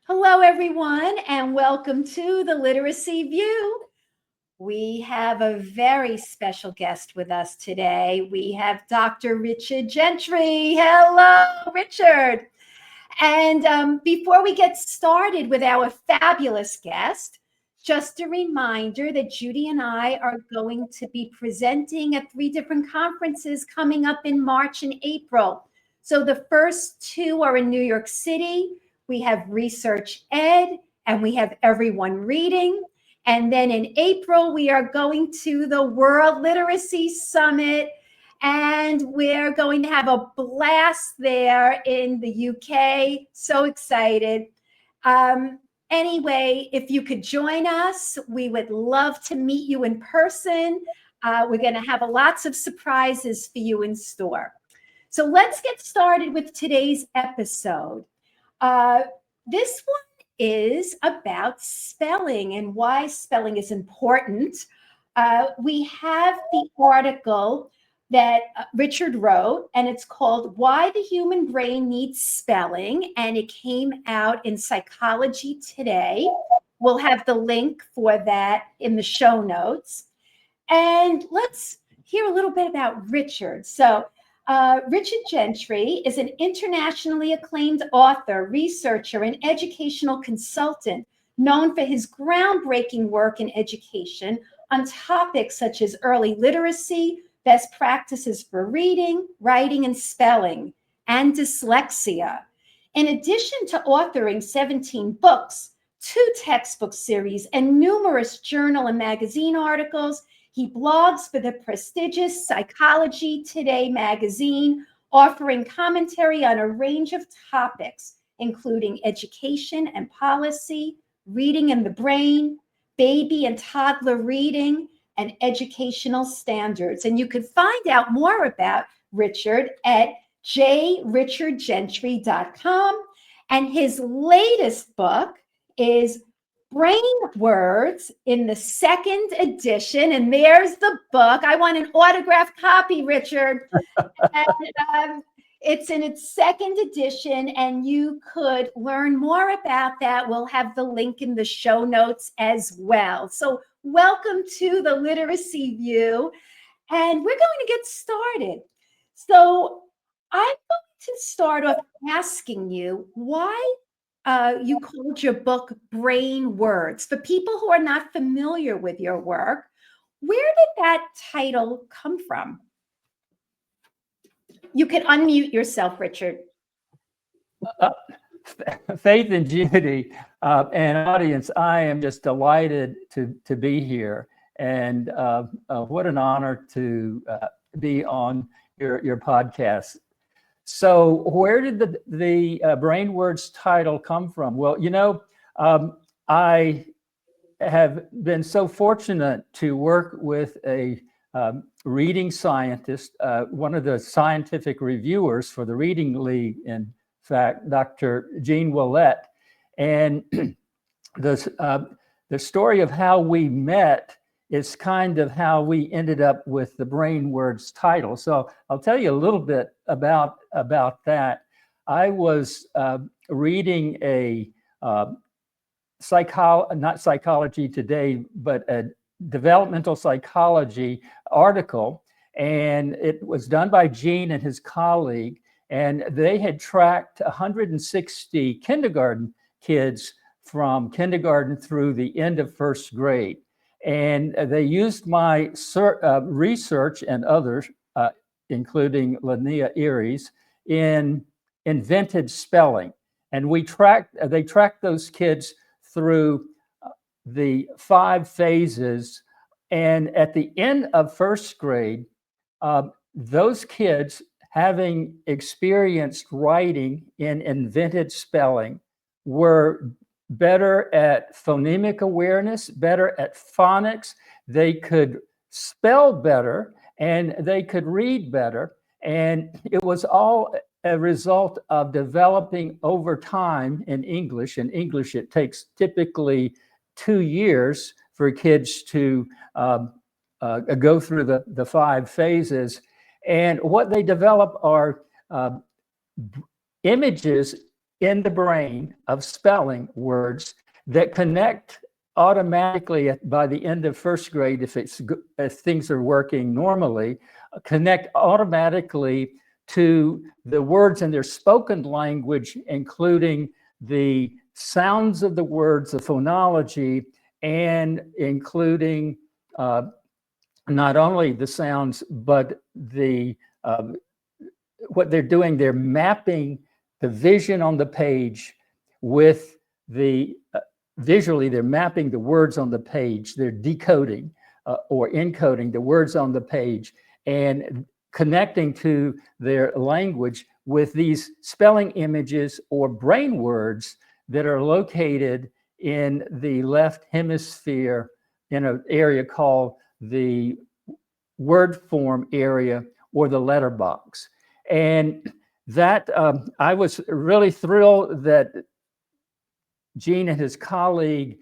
Hello, everyone, and welcome to the Literacy View. We have a very special guest with us today. We have Dr. Richard Gentry. Hello, Richard. And before we get started with our fabulous guest, just a reminder that Judy and I are going to be presenting at 3 different conferences coming up in March and April. So the first 2 are in New York City. We have Research Ed and we have Everyone Reading. And then in April, we are going to the World Literacy Summit. And we're going to have a blast there in the UK. So excited. Anyway, if you could join us, we would love to meet you in person. We're going to have lots of surprises for you in store. So let's get started with today's episode. This one is about spelling and why spelling is important. We have the article that Richard wrote, and it's called Why the Human Brain Needs Spelling, and it came out in Psychology Today. We'll have the link for that in the show notes. And let's hear a little bit about Richard. So Richard Gentry is an internationally acclaimed author, researcher, and educational consultant known for his groundbreaking work in education on topics such as early literacy, best practices for reading, writing, and spelling, and dyslexia. In addition to authoring 17 books, 2 textbook series, and numerous journal and magazine articles, he blogs for the prestigious Psychology Today magazine, offering commentary on a range of topics, including education and policy, reading and the brain, baby and toddler reading, and educational standards. And you can find out more about Richard at jrichardgentry.com. And his latest book is Brain Words in the 2nd edition. And there's the book. I want an autographed copy, Richard. And, it's in its 2nd edition, and you could learn more about that. We'll have the link in the show notes as well. So welcome to the Literacy View, and we're going to get started. So I'm going to start off asking you why you called your book Brain Words. For people who are not familiar with your work, where did that title come from? You can unmute yourself, Richard. Faith and Judy and audience, I am just delighted to be here, and what an honor to be on your podcast. So, where did the Brain Words title come from? Well, I have been so fortunate to work with a reading scientist, one of the scientific reviewers for the Reading League, in fact, Dr. Jean Willett. And the story of how we met is kind of how we ended up with the Brain Words title. So I'll tell you a little bit about that. I was reading a not Psychology Today, but a developmental psychology article, and it was done by Gene and his colleague, and they had tracked 160 kindergarten kids from kindergarten through the end of 1st grade, and they used my research and others, including Linnea Erie's, in invented spelling, and they tracked those kids through the 5 phases. And at the end of 1st grade, those kids, having experienced writing in invented spelling, were better at phonemic awareness, better at phonics. They could spell better and they could read better. And it was all a result of developing over time in English. In English, it takes typically 2 years for kids to go through the 5 phases. And what they develop are images in the brain of spelling words that connect automatically by the end of first grade, if things are working normally, connect automatically to the words in their spoken language, including the sounds of the words, the phonology, and including not only the sounds, but the what they're doing, they're mapping the vision on the page with the visually, they're mapping the words on the page. They're decoding or encoding the words on the page and connecting to their language with these spelling images or brain words that are located in the left hemisphere in an area called the word form area or the letter box. And that I was really thrilled that Gene and his colleague,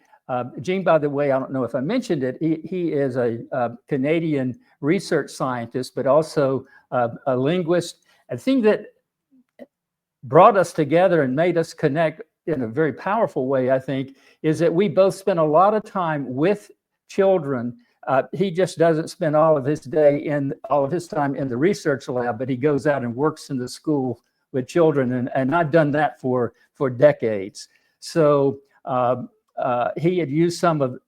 Gene, by the way, I don't know if I mentioned it, he is a Canadian research scientist, but also a linguist. A thing that brought us together and made us connect in a very powerful way, I think, is that we both spent a lot of time with children. He just doesn't spend all of his time in the research lab, but he goes out and works in the school with children, and I've done that for decades. So he had used some of,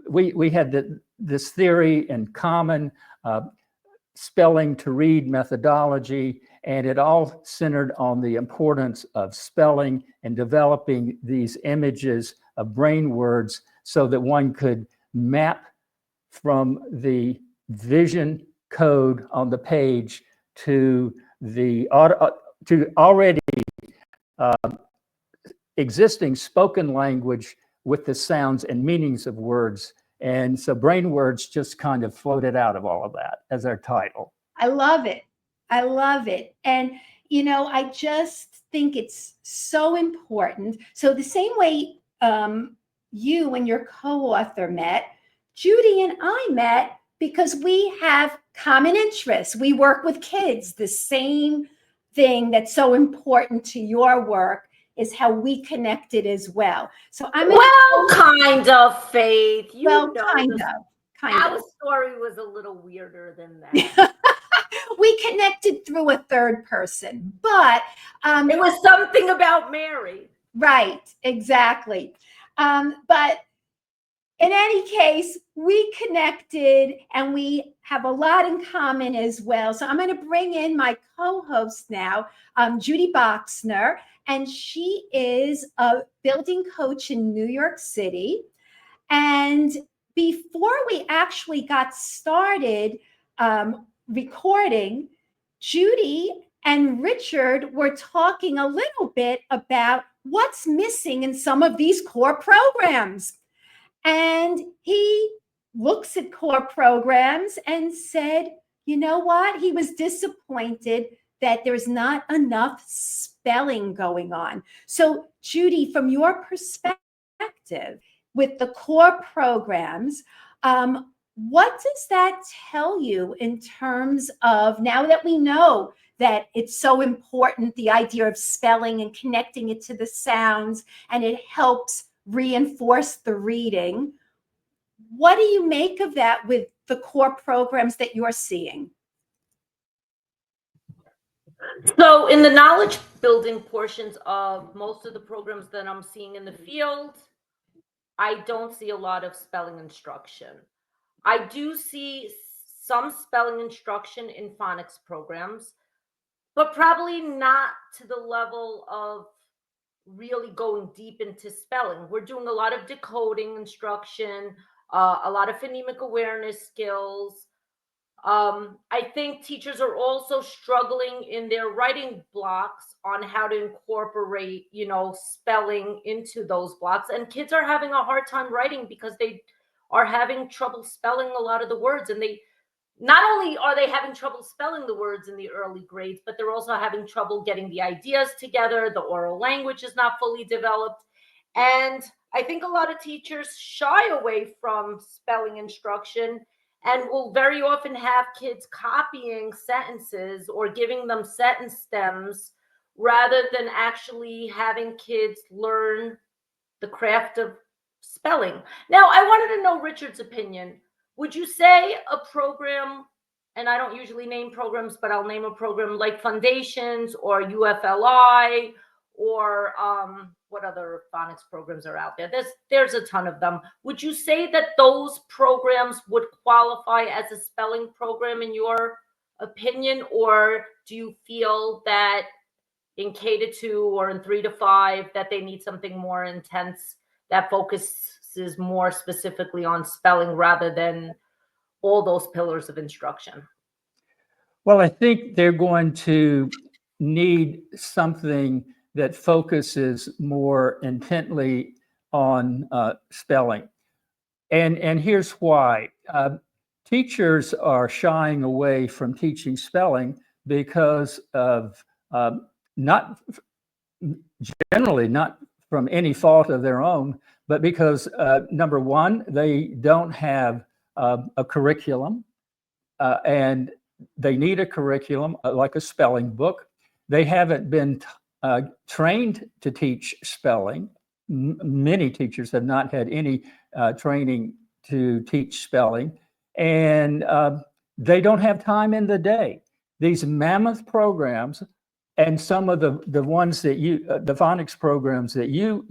we had this theory in common, spelling to read methodology, and it all centered on the importance of spelling and developing these images of brain words so that one could map from the vision code on the page to the to already existing spoken language with the sounds and meanings of words. And so brain words just kind of floated out of all of that as our title. I love it. I love it. And, you know, I just think it's so important. So the same way you and your co-author met, Judy and I met because we have common interests. We work with kids. The same thing that's so important to your work is how we connected as well. So I'm kind of, Faith. kind of. Our story was a little weirder than that. We connected through a third person, but it was something about Mary. Right, exactly. But in any case, we connected and we have a lot in common as well. So I'm going to bring in my co-host now, Judy Boxner, and she is a building coach in New York City. And before we actually got started recording, Judy and Richard were talking a little bit about what's missing in some of these core programs. And he looks at core programs and said, you know what? He was disappointed that there's not enough spelling going on. So, Judy, from your perspective, with the core programs, what does that tell you in terms of, now that we know that it's so important, the idea of spelling and connecting it to the sounds, and it helps reinforce the reading. What do you make of that with the core programs that you're seeing? So in the knowledge building portions of most of the programs that I'm seeing in the field, I don't see a lot of spelling instruction. I do see some spelling instruction in phonics programs, but probably not to the level of really going deep into spelling. We're doing a lot of decoding instruction, a lot of phonemic awareness skills. I think teachers are also struggling in their writing blocks on how to incorporate, spelling into those blocks. And kids are having a hard time writing because they are having trouble spelling a lot of the words. And they not only are they having trouble spelling the words in the early grades, but they're also having trouble getting the ideas together. The oral language is not fully developed. And I think a lot of teachers shy away from spelling instruction and will very often have kids copying sentences or giving them sentence stems rather than actually having kids learn the craft of spelling. Now, I wanted to know Richard's opinion. Would you say a program, and I don't usually name programs, but I'll name a program like Foundations or UFLI or what other phonics programs are out there? There's a ton of them. Would you say that those programs would qualify as a spelling program in your opinion, or do you feel that in K-2 or in 3-5 that they need something more intense that focuses more specifically on spelling rather than all those pillars of instruction? Well, I think they're going to need something that focuses more intently on spelling. And here's why. Teachers are shying away from teaching spelling because of not generally not from any fault of their own, but because number one, they don't have a curriculum, and they need a curriculum like a spelling book. They haven't been trained to teach spelling. Many teachers have not had any training to teach spelling, and they don't have time in the day. These mammoth programs and some of the ones that the phonics programs that you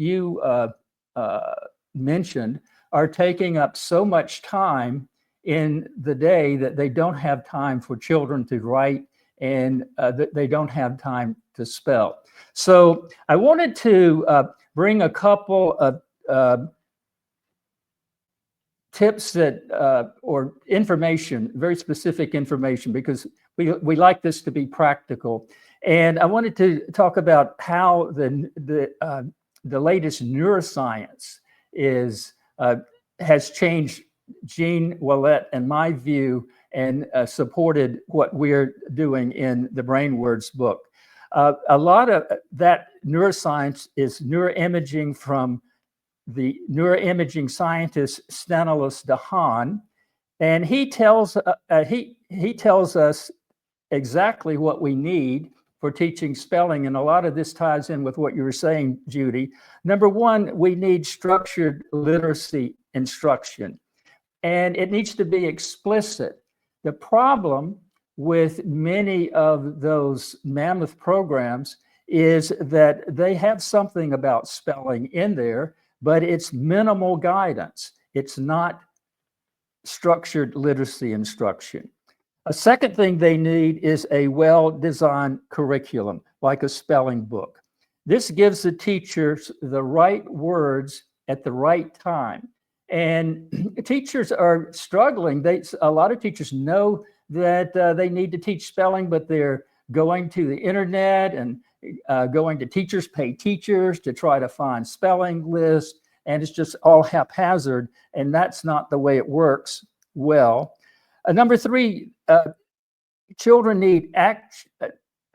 mentioned are taking up so much time in the day that they don't have time for children to write, and that they don't have time to spell. So I wanted to bring a couple of tips that or information, very specific information, because we like this to be practical. And I wanted to talk about how the latest neuroscience has changed Jean Ouellet and my view, and supported what we're doing in the Brain Words book. A lot of that neuroscience is neuroimaging from the neuroimaging scientist Stanislas Dehaene, and he tells us exactly what we need for teaching spelling, and a lot of this ties in with what you were saying, Judy. Number one, we need structured literacy instruction, and it needs to be explicit. The problem with many of those mammoth programs is that they have something about spelling in there, but it's minimal guidance. It's not structured literacy instruction. A second thing they need is a well-designed curriculum, like a spelling book. This gives the teachers the right words at the right time. And teachers are struggling. A lot of teachers know that they need to teach spelling, but they're going to the internet and going to Teachers Pay Teachers to try to find spelling lists, and it's just all haphazard, and that's not the way it works well. Number three, children need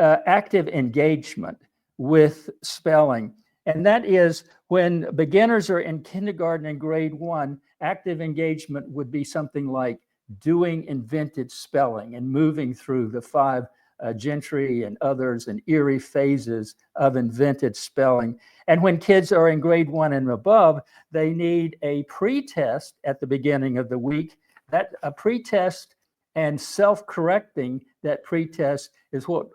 active engagement with spelling, and that is when beginners are in kindergarten and grade 1, active engagement would be something like doing invented spelling and moving through the 5 Gentry and others and Erie phases of invented spelling. And when kids are in grade 1 and above, they need a pre-test at the beginning of the week. That a pre-test and self-correcting that pre-test is what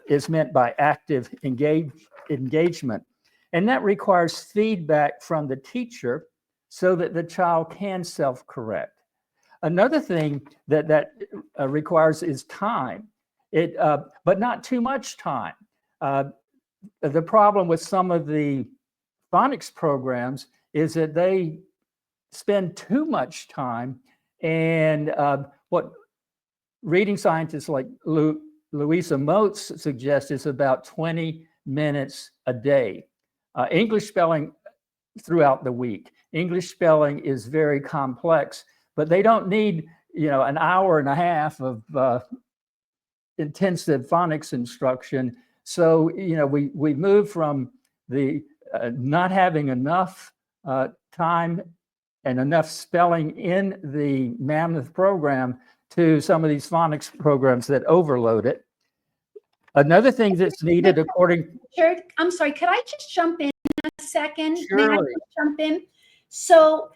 is meant by active engagement. And that requires feedback from the teacher so that the child can self-correct. Another thing that requires is time, but not too much time. The problem with some of the phonics programs is that they spend too much time, and what reading scientists like Louisa Moats suggest is about 20 minutes a day. English spelling throughout the week. English spelling is very complex, but they don't need, an hour and a half of intensive phonics instruction. So, we move from the not having enough time and enough spelling in the mammoth program to some of these phonics programs that overload it. Another thing that's needed according. Richard, I'm sorry, could I just jump in a second? May I Surely. just jump in? So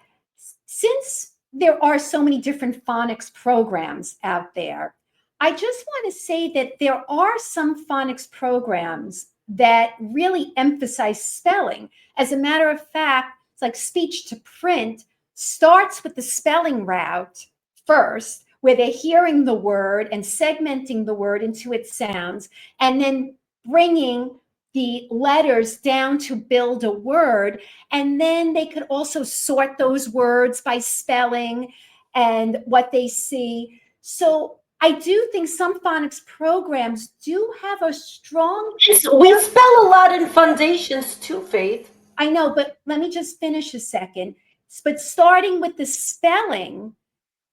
since there are so many different phonics programs out there, I just want to say that there are some phonics programs that really emphasize spelling. As a matter of fact, it's like speech to print starts with the spelling route first, where they're hearing the word and segmenting the word into its sounds, and then bringing the letters down to build a word. And then they could also sort those words by spelling and what they see. So I do think some phonics programs do have a strong. We spell a lot in foundations too, Faith. I know, but let me just finish a second. But starting with the spelling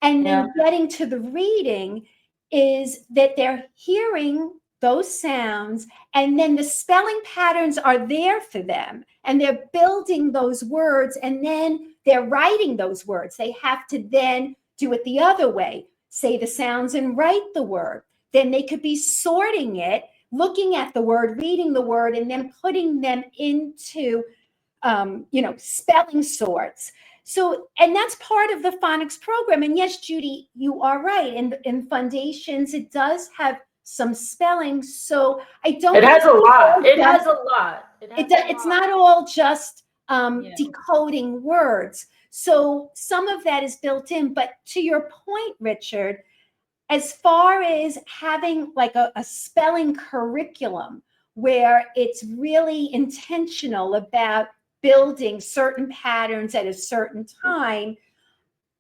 and then getting to the reading is that they're hearing those sounds, and then the spelling patterns are there for them, and they're building those words, and then they're writing those words. They have to then do it the other way, say the sounds and write the word. Then they could be sorting it, looking at the word, reading the word, and then putting them into spelling sorts. So, and that's part of the phonics program. And yes, Judy, you are right. In foundations, it does have some spelling. So I don't. It has a lot. It has a lot. It's not all just decoding words. So some of that is built in. But to your point, Richard, as far as having like a spelling curriculum where it's really intentional about building certain patterns at a certain time,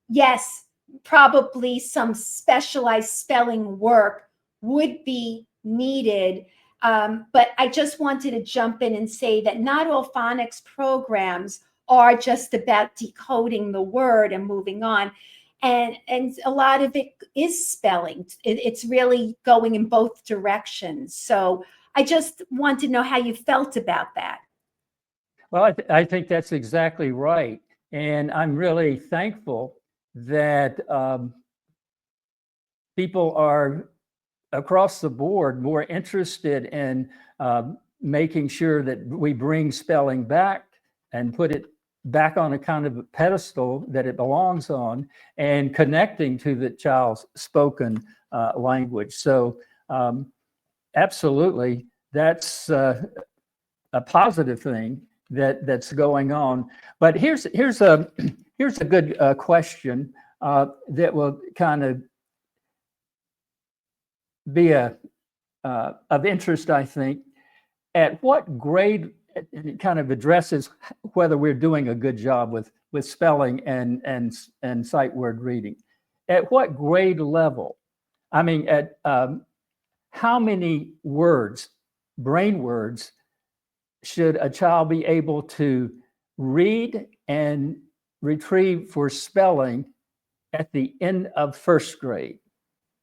yes, probably some specialized spelling work would be needed. But I just wanted to jump in and say that not all phonics programs are just about decoding the word and moving on. And a lot of it is spelling. It's really going in both directions. So I just want to know how you felt about that. Well, I think that's exactly right. And I'm really thankful that people are across the board more interested in making sure that we bring spelling back and put it back on a kind of a pedestal that it belongs on, and connecting to the child's spoken language. So absolutely, that's a positive thing that's going on. But here's a good question that will kind of be of interest, I think. At what grade, and it kind of addresses whether we're doing a good job with spelling and sight word reading. At what grade level? I mean, at how many words, brain words, should a child be able to read and retrieve for spelling at the end of first grade?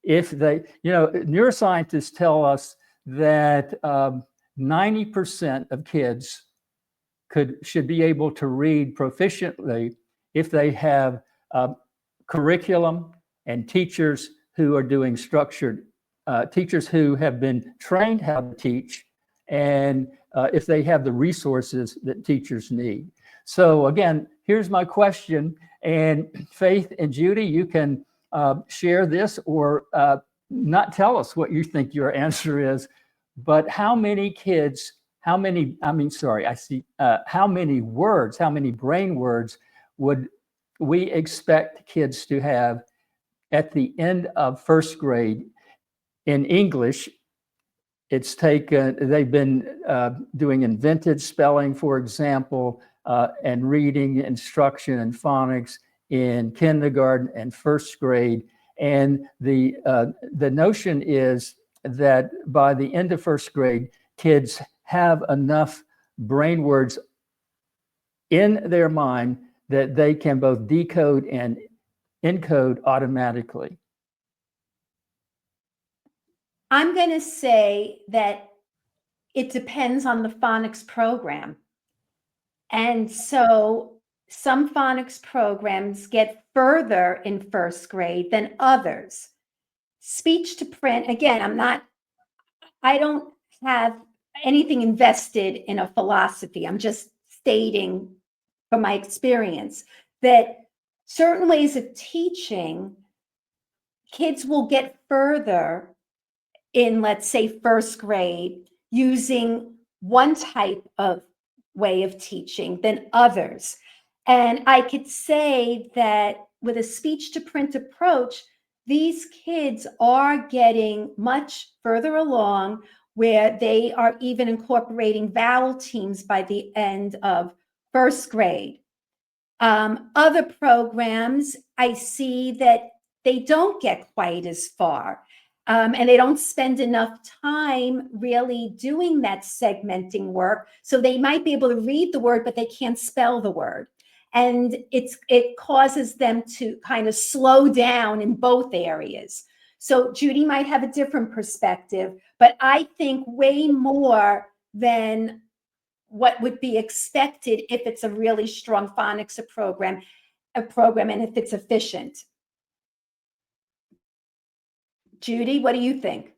If they, neuroscientists tell us that 90% of kids should be able to read proficiently if they have curriculum and teachers who are doing structured, teachers who have been trained how to teach, and if they have the resources that teachers need. So again, here's my question, and Faith and Judy, you can share this or not tell us what you think your answer is, but how many kids, how many words, how many brain words would we expect kids to have at the end of first grade? In English, it's taken, they've been doing invented spelling, for example, and reading instruction and phonics in kindergarten and first grade. And the notion is that by the end of first grade, kids have enough brain words in their mind that they can both decode and encode automatically. I'm going to say that it depends on the phonics program. And so some phonics programs get further in first grade than others. Speech to print, again, I don't have anything invested in a philosophy. I'm just stating from my experience that certain ways of teaching, kids will get further in, let's say, first grade using one type of way of teaching than others. And I could say that with a speech to print approach, these kids are getting much further along, where they are even incorporating vowel teams by the end of first grade. Other programs, I see that they don't get quite as far. And they don't spend enough time really doing that segmenting work. So they might be able to read the word, but they can't spell the word. And it causes them to kind of slow down in both areas. So Judy might have a different perspective, but I think way more than what would be expected if it's a really strong phonics program, and if it's efficient. Judy, what do you think?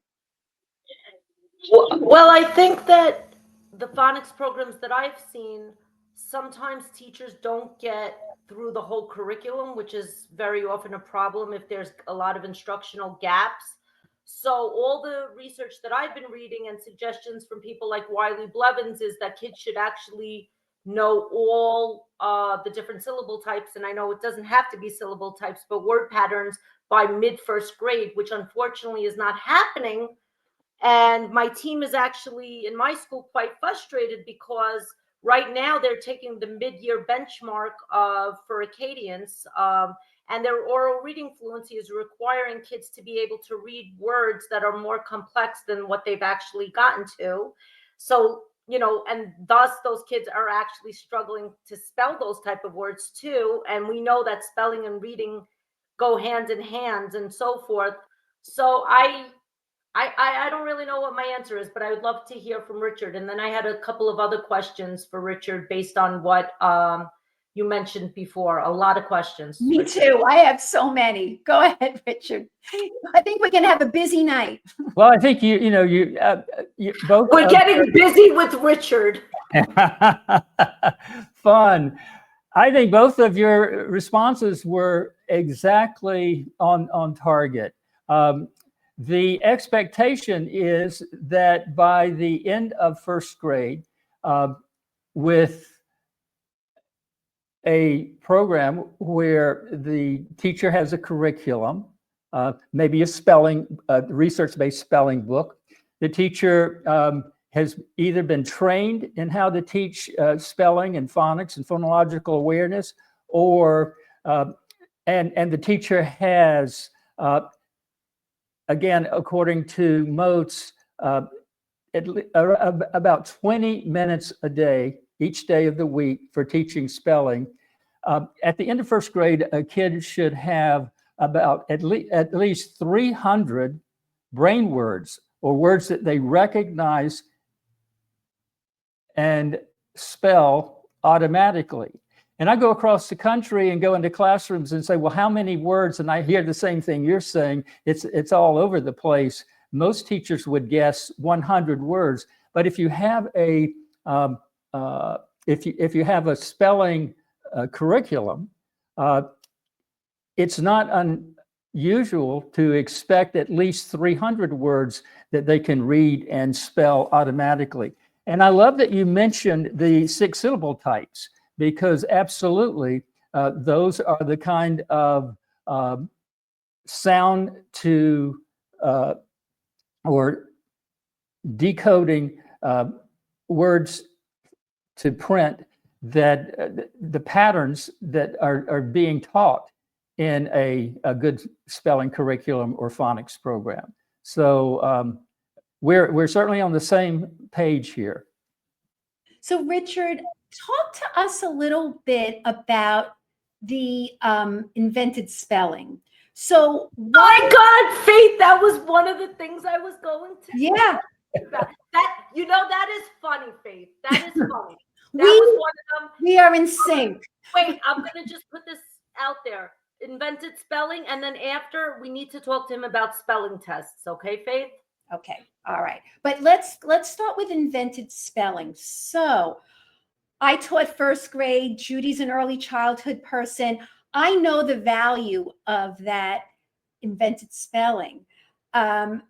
Well, I think that the phonics programs that I've seen, sometimes teachers don't get through the whole curriculum, which is very often a problem if there's a lot of instructional gaps. So all the research that I've been reading and suggestions from people like Wiley Blevins is that kids should actually know all the different syllable types. And I know it doesn't have to be syllable types, but word patterns by mid first grade, which unfortunately is not happening. And my team is actually in my school quite frustrated because right now they're taking the mid-year benchmark for Acadians, and their oral reading fluency is requiring kids to be able to read words that are more complex than what they've actually gotten to. So, and thus those kids are actually struggling to spell those type of words too. And we know that spelling and reading go hand in hand and so forth. So I don't really know what my answer is, but I would love to hear from Richard. And then I had a couple of other questions for Richard based on what you mentioned before. A lot of questions. Me Richard. too. I have so many. Go ahead, Richard. I think we can have a busy night. Well, I think you both. We're getting busy with Richard. Fun. I think both of your responses were exactly on target. The expectation is that by the end of first grade, with a program where the teacher has a curriculum, maybe a spelling, research-based spelling book, the teacher has either been trained in how to teach spelling and phonics and phonological awareness, or and the teacher has again, according to Moats, about 20 minutes a day, each day of the week for teaching spelling. At the end of first grade, a kid should have about at least 300 brain words, or words that they recognize and spell automatically. And I go across the country and go into classrooms and say, well, how many words? And I hear the same thing you're saying. It's all over the place. Most teachers would guess 100 words. But if you have a if you have a spelling curriculum, it's not unusual to expect at least 300 words that they can read and spell automatically. And I love that you mentioned the 6-syllable types, because absolutely, those are the kind of sound to or decoding words to print that the patterns that are being taught in a good spelling curriculum or phonics program. So we're certainly on the same page here. So Richard, talk to us a little bit about the invented spelling. So my God, Faith, that was one of the things I was going to yeah. That that is funny, Faith. That is funny. That was one of them. We are in sync. Wait, I'm gonna just put this out there. Invented spelling, and then after we need to talk to him about spelling tests. Okay, Faith? Okay. All right. But let's start with invented spelling. So I taught first grade. Judy's an early childhood person. I know the value of that invented spelling. Um,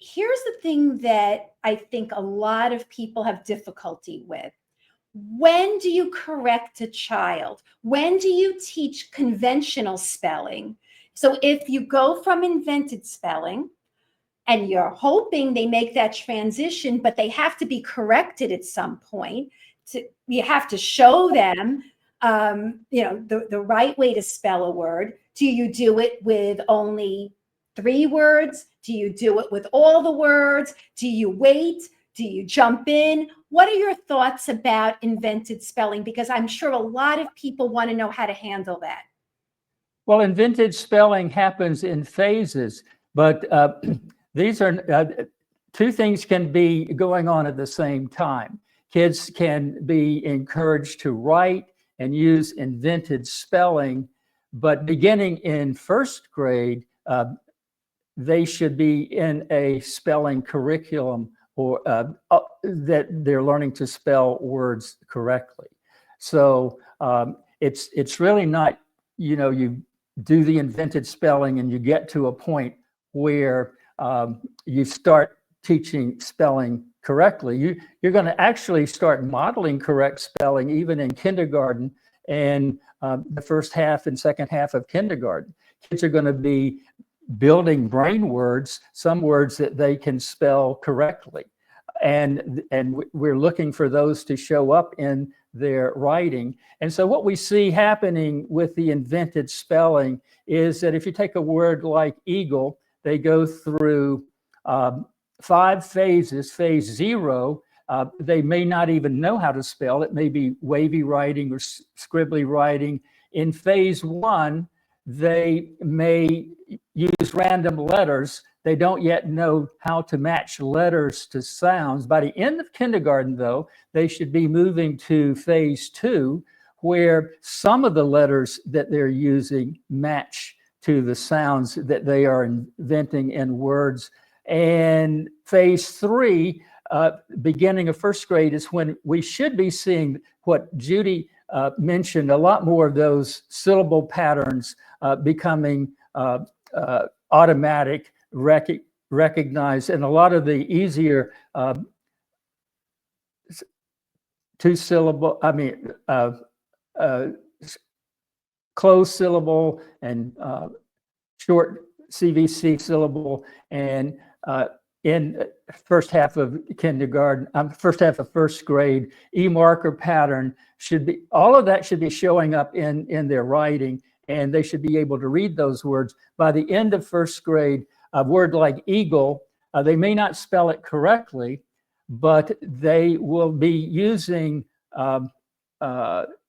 Here's the thing that I think a lot of people have difficulty with. When do you correct a child? When do you teach conventional spelling? So if you go from invented spelling, and you're hoping they make that transition, but they have to be corrected at some point. You have to show them, the right way to spell a word. Do you do it with only 3 words? Do you do it with all the words? Do you wait? Do you jump in? What are your thoughts about invented spelling? Because I'm sure a lot of people want to know how to handle that. Well, invented spelling happens in phases, but these are two things can be going on at the same time. Kids can be encouraged to write and use invented spelling, but beginning in first grade, they should be in a spelling curriculum or that they're learning to spell words correctly. So it's really not, you do the invented spelling and you get to a point where you start teaching spelling correctly. You're going to actually start modeling correct spelling even in kindergarten and the first half and second half of kindergarten. Kids are going to be building brain words, some words that they can spell correctly. And we're looking for those to show up in their writing. And so what we see happening with the invented spelling is that if you take a word like eagle, they go through 5 phases. Phase 0, they may not even know how to spell. It may be wavy writing or scribbly writing. In phase 1, they may use random letters. They don't yet know how to match letters to sounds. By the end of kindergarten, though, they should be moving to phase 2, where some of the letters that they're using match to the sounds that they are inventing in words. And phase 3, beginning of first grade, is when we should be seeing what Judy mentioned, a lot more of those syllable patterns becoming automatic, recognized, and a lot of the easier closed syllable and short CVC syllable, and in first half of kindergarten, first half of first grade, E-marker pattern should be, all of that should be showing up in their writing, and they should be able to read those words. By the end of first grade, a word like eagle, they may not spell it correctly, but they will be using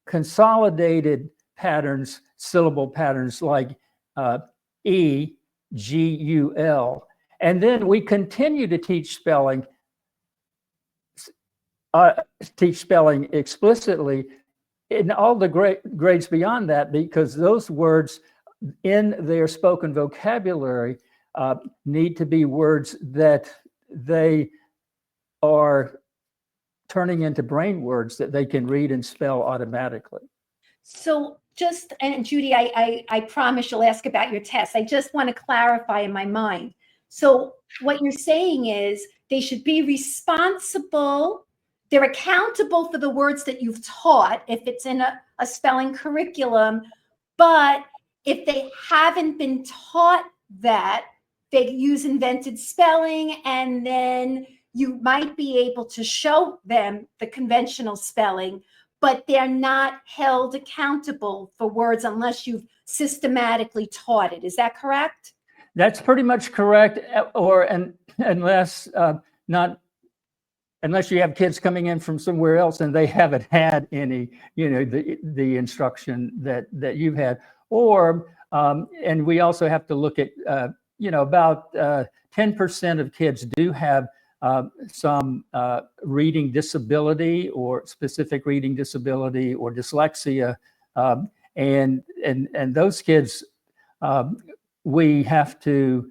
consolidated patterns, syllable patterns like E, G, U, L. And then we continue to teach spelling explicitly in all the grades beyond that, because those words in their spoken vocabulary need to be words that they are turning into brain words that they can read and spell automatically. So just, and Judy, I promise you'll ask about your test. I just want to clarify in my mind. So what you're saying is they should be responsible. They're accountable for the words that you've taught if it's in a spelling curriculum. But if they haven't been taught that, they use invented spelling, and then you might be able to show them the conventional spelling, but they're not held accountable for words unless you've systematically taught it. Is that correct? That's pretty much correct, unless you have kids coming in from somewhere else and they haven't had any, the instruction that you've had. Or, and we also have to look at, about 10% of kids do have some reading disability or specific reading disability or dyslexia, and those kids, we have to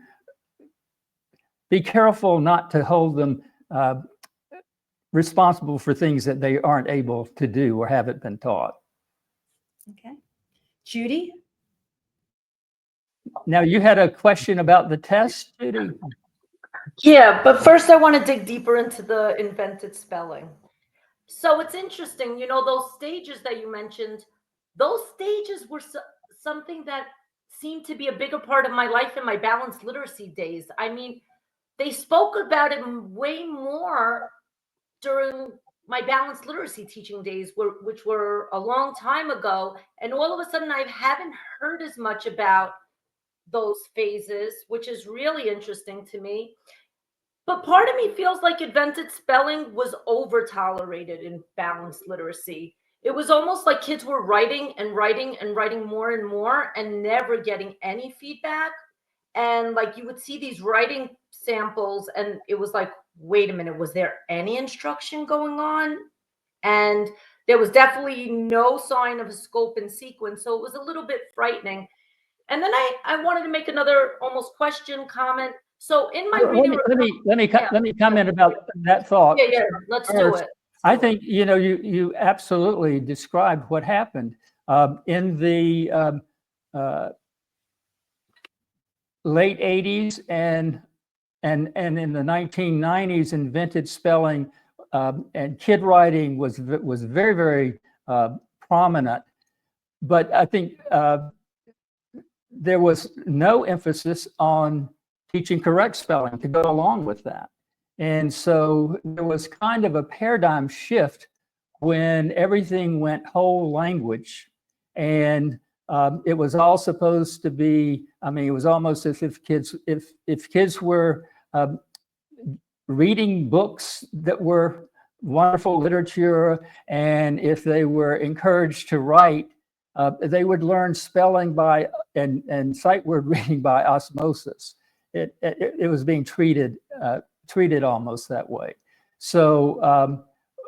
be careful not to hold them responsible for things that they aren't able to do or haven't been taught. Okay. Judy? Now, you had a question about the test, Judy? Yeah, but first I want to dig deeper into the invented spelling. So it's interesting, you know, those stages that you mentioned, those stages were something that seemed to be a bigger part of my life in my balanced literacy days. I mean, they spoke about it way more during my balanced literacy teaching days, which were a long time ago. And all of a sudden, I haven't heard as much about those phases, which is really interesting to me. But part of me feels like invented spelling was over tolerated in balanced literacy. It was almost like kids were writing and writing and writing more and more and never getting any feedback. And like you would see these writing samples, and it was like, wait a minute, was there any instruction going on? And there was definitely no sign of a scope and sequence. So it was a little bit frightening. And then I wanted to make another almost question, comment. So in my reading, let me comment about that thought. Yeah, let's do it. I think you absolutely described what happened in the late '80s and in the 1990s. Invented spelling and kid writing was very, very prominent, but I think there was no emphasis on teaching correct spelling to go along with that. And so there was kind of a paradigm shift when everything went whole language. And it was all supposed to be, I mean, it was almost as if kids were reading books that were wonderful literature, and if they were encouraged to write, they would learn spelling by and sight word reading by osmosis. It was being treated almost that way. So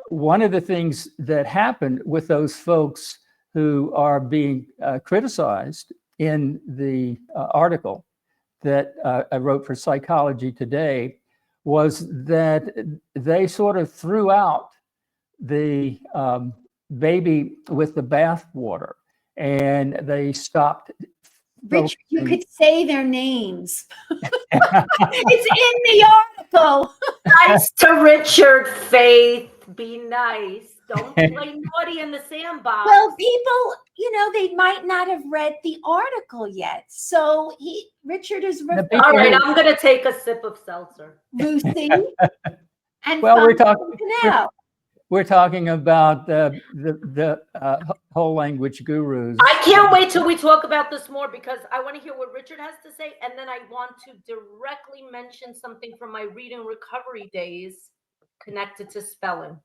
one of the things that happened with those folks who are being criticized in the article that I wrote for Psychology Today was that they sort of threw out the baby with the bathwater, and they stopped. Richard, you could say their names. It's in the article. Nice to Richard, Faith. Be nice. Don't play naughty in the sandbox. Well, people, they might not have read the article yet. So Richard is all right. I'm going to take a sip of seltzer. Lucy. And well, we're talking about the whole language gurus. I can't wait till we talk about this more, because I want to hear what Richard has to say. And then I want to directly mention something from my reading recovery days connected to spelling.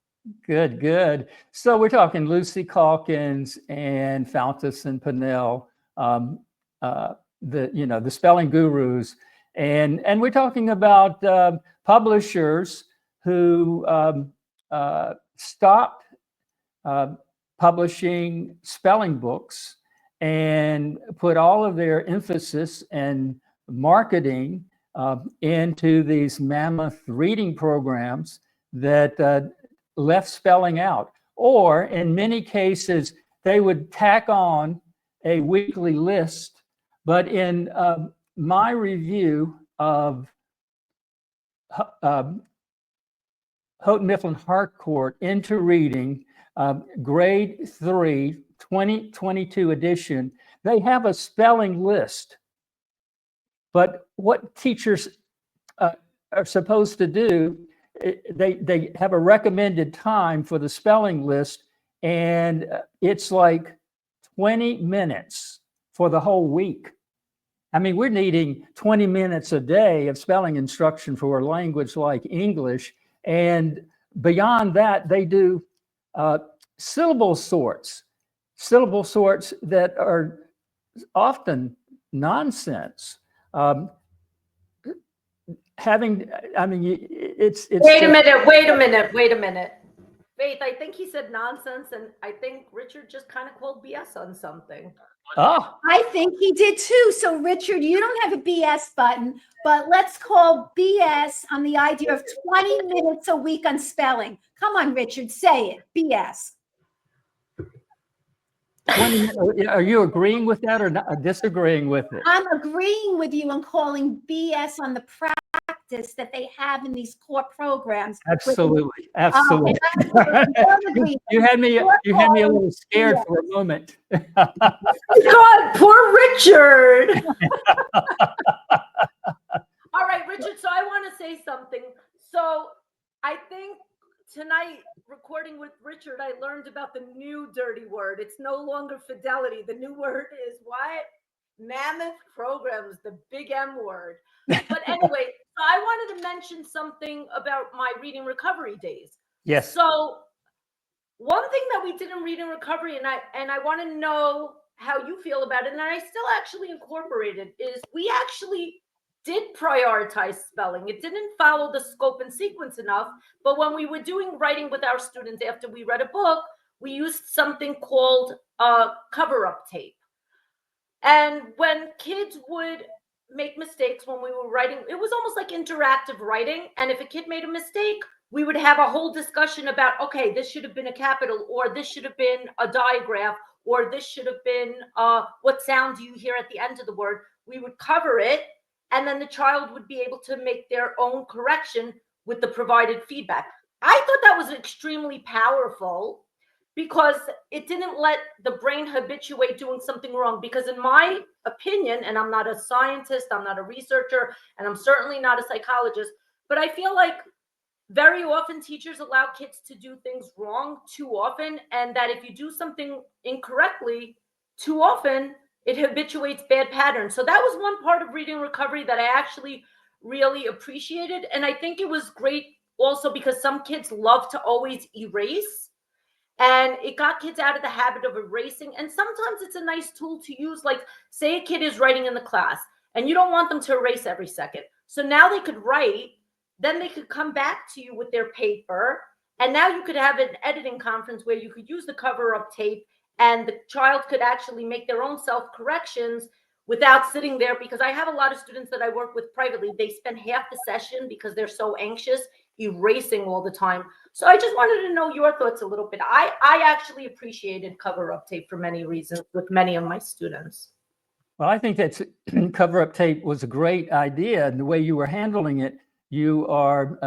Good. So we're talking Lucy Calkins and Fountas and Pinnell, the spelling gurus, and we're talking about publishers who stopped publishing spelling books and put all of their emphasis and marketing into these mammoth reading programs that left spelling out. Or in many cases, they would tack on a weekly list. But in my review of Houghton Mifflin Harcourt Into Reading, grade 3, 2022 edition, they have a spelling list. But what teachers are supposed to do, they have a recommended time for the spelling list, and it's like 20 minutes for the whole week. I mean, we're needing 20 minutes a day of spelling instruction for a language like English. And beyond that, they do syllable sorts that are often nonsense. It's Wait a minute. Faith, I think he said nonsense, and I think Richard just kind of called BS on something. Oh, I think he did too. So, Richard, you don't have a BS button, but let's call BS on the idea of 20 minutes a week on spelling. Come on, Richard, say it. BS. 20 minutes. Are you agreeing with that or not, disagreeing with it? I'm agreeing with you and calling BS on the practice that they have in these core programs. Absolutely, absolutely. You had me a little scared for a moment. God, poor Richard. All right, Richard, so I want to say something. So I think tonight, recording with Richard, I learned about the new dirty word. It's no longer fidelity. The new word is what? Mammoth programs, the big M word. But anyway, so I wanted to mention something about my reading recovery days. Yes. So one thing that we did in reading recovery, and I want to know how you feel about it, and I still actually incorporated, is we actually did prioritize spelling. It didn't follow the scope and sequence enough, but when we were doing writing with our students after we read a book, we used something called cover-up tape. And when kids would make mistakes when we were writing, it was almost like interactive writing. And if a kid made a mistake, we would have a whole discussion about, okay, this should have been a capital, or this should have been a digraph, or this should have been what sound do you hear at the end of the word. We would cover it, and then the child would be able to make their own correction with the provided feedback. I thought that was extremely powerful because it didn't let the brain habituate doing something wrong. Because in my opinion, and I'm not a scientist, I'm not a researcher, and I'm certainly not a psychologist, but I feel like very often teachers allow kids to do things wrong too often, and that if you do something incorrectly too often, it habituates bad patterns. So that was one part of reading recovery that I actually really appreciated. And I think it was great also because some kids love to always erase, and it got kids out of the habit of erasing. And sometimes it's a nice tool to use. Like, say a kid is writing in the class and you don't want them to erase every second. So now they could write, then they could come back to you with their paper. And now you could have an editing conference where you could use the cover-up tape and the child could actually make their own self-corrections without sitting there. Because I have a lot of students that I work with privately. They spend half the session, because they're so anxious, erasing all the time. So I just wanted to know your thoughts a little bit. I actually appreciated cover-up tape for many reasons with many of my students. Well, I think that's cover-up tape was a great idea, and the way you were handling it, you're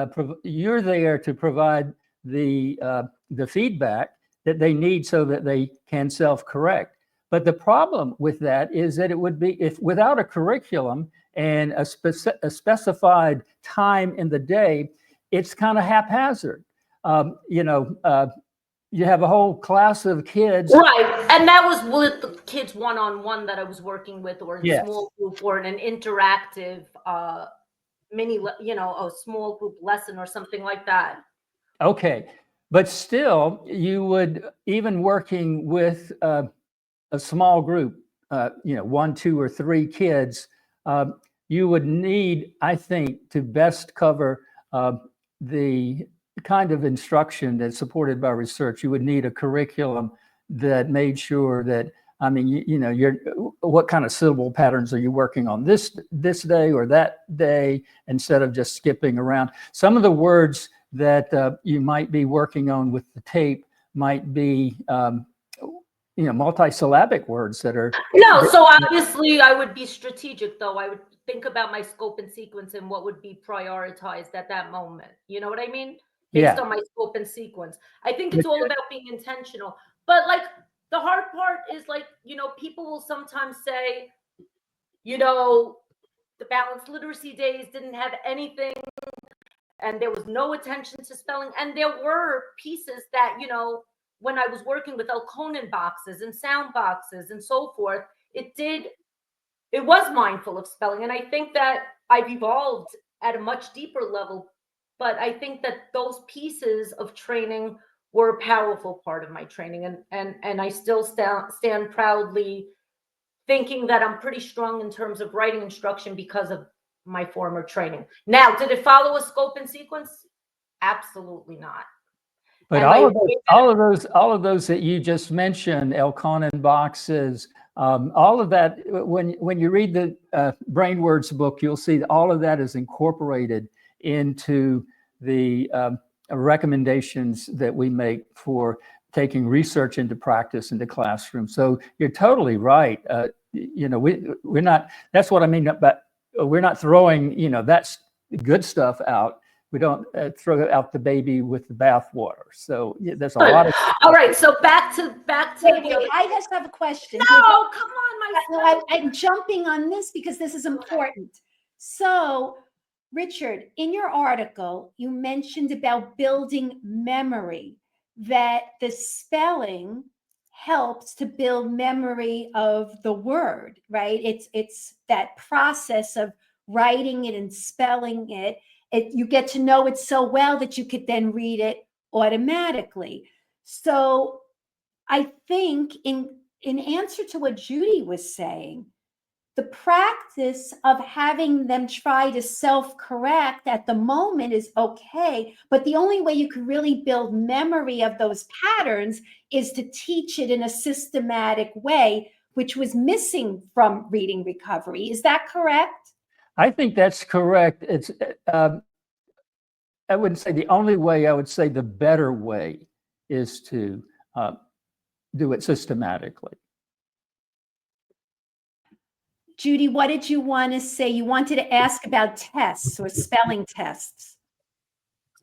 there to provide the feedback that they need so that they can self-correct. But the problem with that is that it would be, if without a curriculum and a specified time in the day, it's kind of haphazard. You have a whole class of kids. Right. And that was with the kids one-on-one that I was working with, or in Yes. a small group, or in an interactive a small group lesson or something like that. Okay. But still, you would, even working with a small group, 1, 2, or 3 kids, you would need, I think, to best cover the kind of instruction that's supported by research. You would need a curriculum that made sure that, I mean, what kind of syllable patterns are you working on this day or that day, instead of just skipping around. Some of the words that you might be working on with the tape might be multisyllabic words that are. No, so obviously I would be strategic, though. I would think about my scope and sequence and what would be prioritized at that moment. You know what I mean? Based on my scope and sequence. I think it's all about being intentional. But like, the hard part is, like, people will sometimes say, the balanced literacy days didn't have anything, and there was no attention to spelling. And there were pieces that, when I was working with Elkonin boxes and sound boxes and so forth, it was mindful of spelling. And I think that I've evolved at a much deeper level, but I think that those pieces of training were a powerful part of my training. And I still stand proudly thinking that I'm pretty strong in terms of writing instruction because of my former training. Now, did it follow a scope and sequence? Absolutely not. But all of those that you just mentioned, Elkonin boxes, All of that, when you read the BrainWords book, you'll see that all of that is incorporated into the recommendations that we make for taking research into practice in the classroom. So you're totally right. We're not, that's what I mean, but we're not throwing, that's good stuff out. We don't throw out the baby with the bathwater. So there's a lot of. All right. So back to Wait, I just have a question. No, come on, No, I'm jumping on this because this is important. So, Richard, in your article, you mentioned about building memory, that the spelling helps to build memory of the word, right? It's that process of writing it and spelling it. You get to know it so well that you could then read it automatically. So I think in answer to what Judy was saying, the practice of having them try to self-correct at the moment is okay, but the only way you can really build memory of those patterns is to teach it in a systematic way, which was missing from reading recovery. Is that correct? I think that's correct. It's I wouldn't say the only way, I would say the better way is to do it systematically. Judy, what did you want to say? You wanted to ask about tests or spelling tests.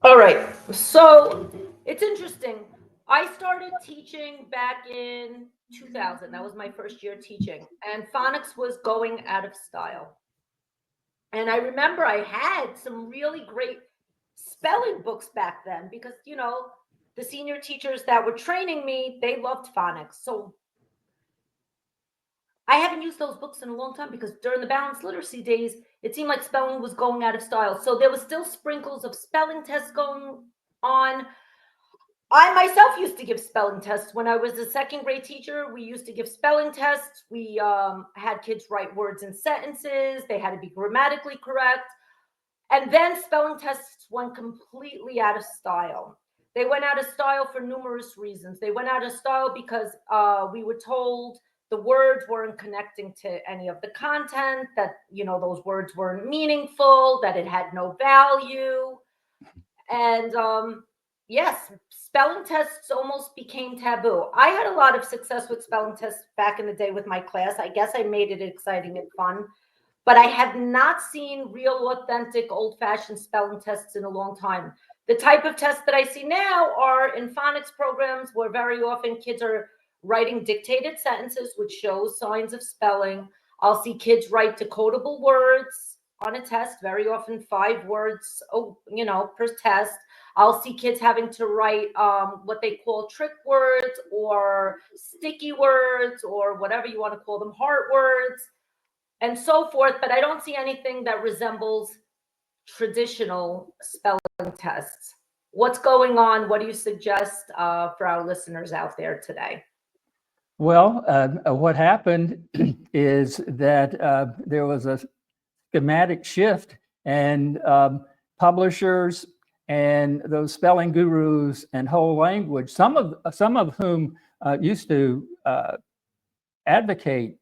All right. So it's interesting. I started teaching back in 2000. That was my first year teaching. And phonics was going out of style. And I remember I had some really great spelling books back then because, the senior teachers that were training me, they loved phonics. So I haven't used those books in a long time because during the balanced literacy days, it seemed like spelling was going out of style. So there was still sprinkles of spelling tests going on. I myself used to give spelling tests. When I was a second grade teacher, we used to give spelling tests. We had kids write words and sentences. They had to be grammatically correct. And then spelling tests went completely out of style. They went out of style for numerous reasons. They went out of style because we were told the words weren't connecting to any of the content, that, those words weren't meaningful, that it had no value. And yes, spelling tests almost became taboo. I had a lot of success with spelling tests back in the day with my class. I guess I made it exciting and fun, but I have not seen real, authentic, old-fashioned spelling tests in a long time. The type of tests that I see now are in phonics programs where very often kids are writing dictated sentences, which shows signs of spelling. I'll see kids write decodable words on a test, very often 5 words, per test. I'll see kids having to write what they call trick words or sticky words or whatever you want to call them, heart words, and so forth. But I don't see anything that resembles traditional spelling tests. What's going on? What do you suggest for our listeners out there today? Well, what happened is that there was a schematic shift, and publishers and those spelling gurus and whole language, some of whom used to advocate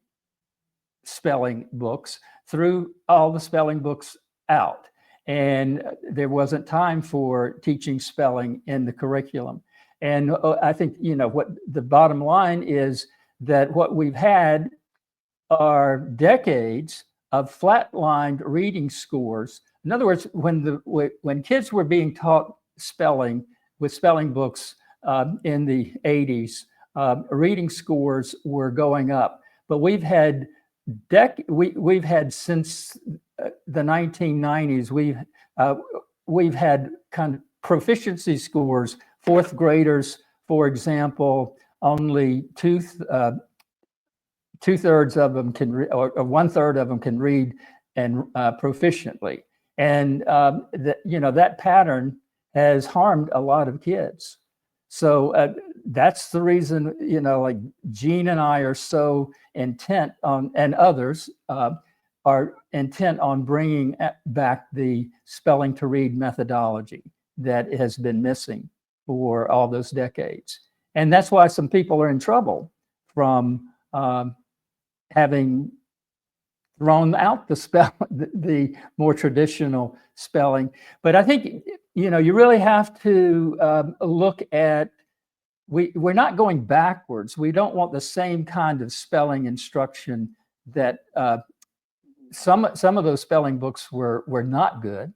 spelling books, threw all the spelling books out, and there wasn't time for teaching spelling in the curriculum. And I think, what the bottom line is that what we've had are decades of flatlined reading scores. In other words, when kids were being taught spelling with spelling books in the 80s, reading scores were going up. But we've had since the 1990s, we've had kind of proficiency scores. Fourth graders, for example, only two-thirds of them can read, or 1/3 of them can read and proficiently. And that pattern has harmed a lot of kids. So that's the reason, like Jean and I are so intent on, and others are intent on bringing back the spelling to read methodology that has been missing for all those decades. And that's why some people are in trouble from having thrown out the more traditional spelling. But I think, you really have to look at, we're not going backwards. We don't want the same kind of spelling instruction that some of those spelling books were not good.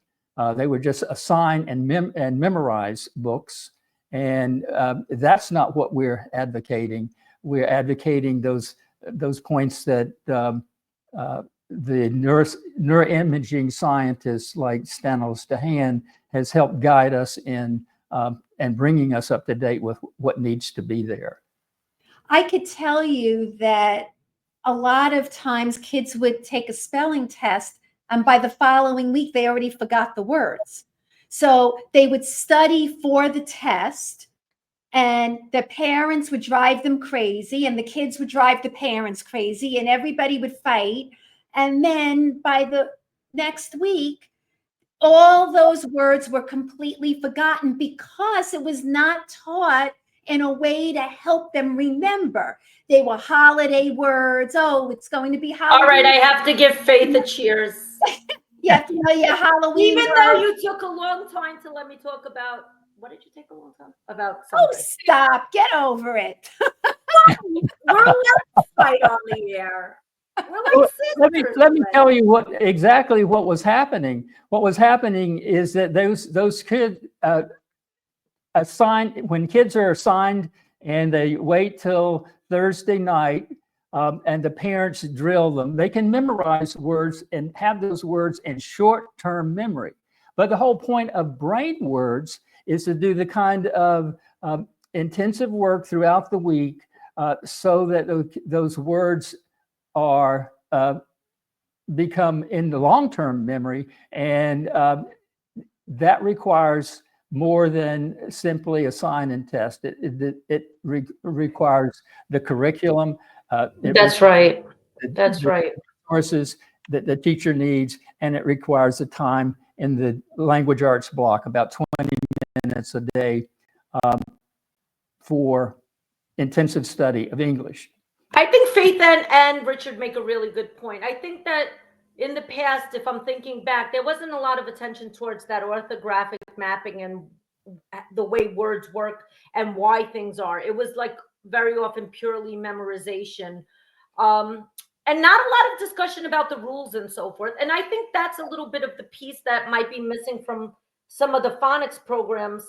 They were just assign and memorize books. And that's not what we're advocating. We're advocating those points that the neuroimaging scientists like Stanos Dehaene has helped guide us in and bringing us up to date with what needs to be there. I could tell you that a lot of times kids would take a spelling test, and by the following week, they already forgot the words. So they would study for the test, and the parents would drive them crazy, and the kids would drive the parents crazy, and everybody would fight. And then by the next week, all those words were completely forgotten because it was not taught in a way to help them remember. They were holiday words. Oh, it's going to be Halloween. All right, I have to give Faith a cheers. You have to know your Halloween Even words. though you took a long time to let me talk about, what did you take a long time? About something. Oh, stop. Get over it. We're allowed to fight on the air. We're like sisters. Let me tell you exactly what was happening. What was happening is that those kids when kids are assigned and they wait till Thursday night and the parents drill them, they can memorize words and have those words in short-term memory. But the whole point of brain words is to do the kind of intensive work throughout the week so that those words are become in the long-term memory, and that requires more than simply assign and test. It requires the curriculum. That's right. That's right. Resources that the teacher needs, and it requires the time in the language arts block, about 20 minutes a day for intensive study of English. I think Faith and Richard make a really good point. I think that in the past, if I'm thinking back, there wasn't a lot of attention towards that orthographic mapping and the way words work and why things are. It was like very often purely memorization. And not a lot of discussion about the rules and so forth. And I think that's a little bit of the piece that might be missing from some of the phonics programs.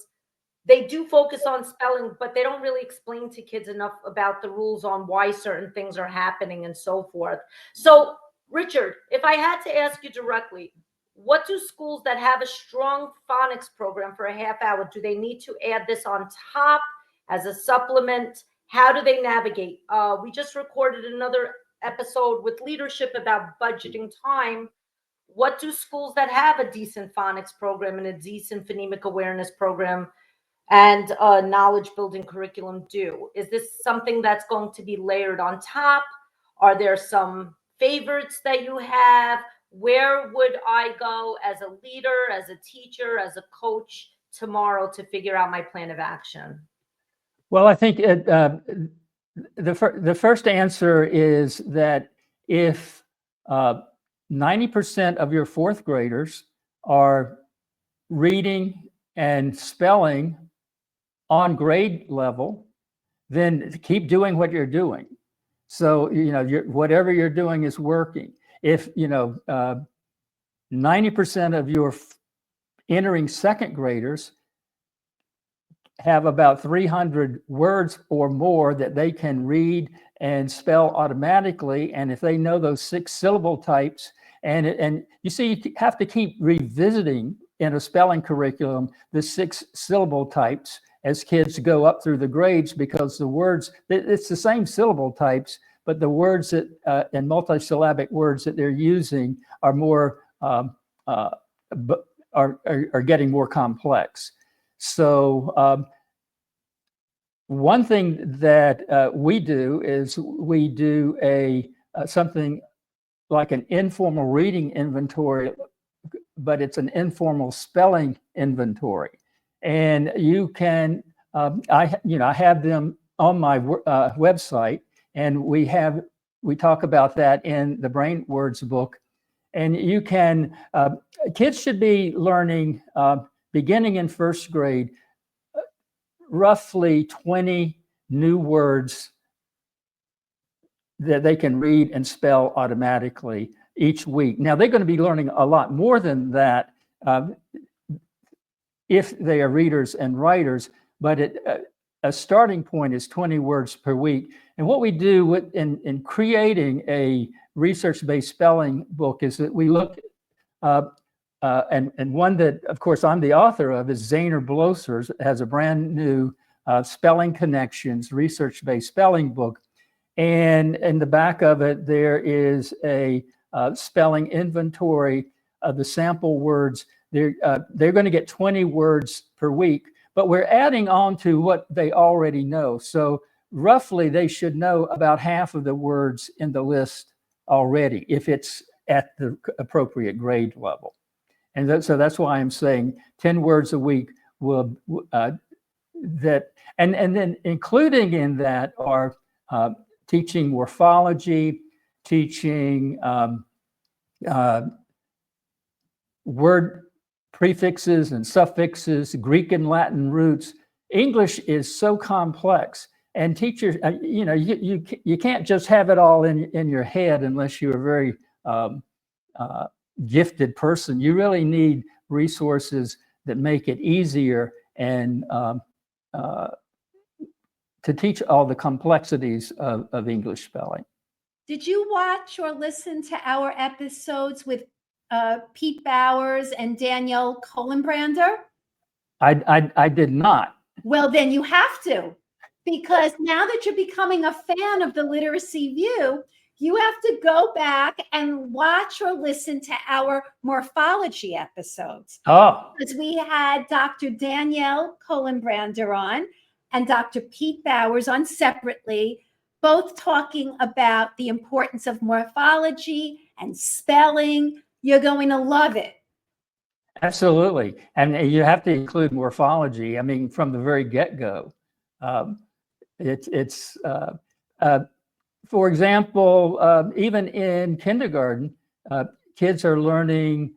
They do focus on spelling, but they don't really explain to kids enough about the rules on why certain things are happening and so forth. So, Richard, if I had to ask you directly, what do schools that have a strong phonics program for a half hour, do they need to add this on top as a supplement? How do they navigate? We just recorded another episode with leadership about budgeting time. What do schools that have a decent phonics program and a decent phonemic awareness program and a knowledge building curriculum do? Is this something that's going to be layered on top? Are there some favorites that you have? Where would I go as a leader, as a teacher, as a coach tomorrow to figure out my plan of action? Well, I think the first answer is that if 90% of your fourth graders are reading and spelling on grade level, then keep doing what you're doing. So, whatever you're doing is working. If, 90% of your entering second graders have about 300 words or more that they can read and spell automatically, and if they know those 6 syllable types, and you see, you have to keep revisiting in a spelling curriculum the 6 syllable types as kids go up through the grades, because the words, it's the same syllable types, but the words that and multisyllabic words that they're using are more are getting more complex. So one thing that we do is we do something like an informal reading inventory, but it's an informal spelling inventory. And you can, I have them on my website, and we have we talk about that in the Brain Words book. And you can, kids should be learning, beginning in first grade, roughly 20 new words that they can read and spell automatically each week. Now, they're going to be learning a lot more than that if they are readers and writers, but a starting point is 20 words per week. And what we do in creating a research-based spelling book is that we look, and one that, of course, I'm the author of is Zaner Blosser's, has a brand new Spelling Connections research-based spelling book. And in the back of it, there is a spelling inventory of the sample words. They're going to get 20 words per week, but we're adding on to what they already know. So roughly, they should know about half of the words in the list already, if it's at the appropriate grade level. And so that's why I'm saying 10 words a week will, and then including in that are teaching morphology, teaching word prefixes and suffixes, Greek and Latin roots. English is so complex, and teachers, you can't just have it all in your head unless you're a very gifted person. You really need resources that make it easier and to teach all the complexities of English spelling. Did you watch or listen to our episodes with Pete Bowers and Danielle Kohlenbrander? I did not. Well, then you have to, because now that you're becoming a fan of the Literacy View, you have to go back and watch or listen to our morphology episodes. Oh. Because we had Dr. Danielle Kohlenbrander on and Dr. Pete Bowers on separately, both talking about the importance of morphology and spelling. You're going to love it. Absolutely. And you have to include morphology. I mean, from the very get-go. For example, even in kindergarten, kids are learning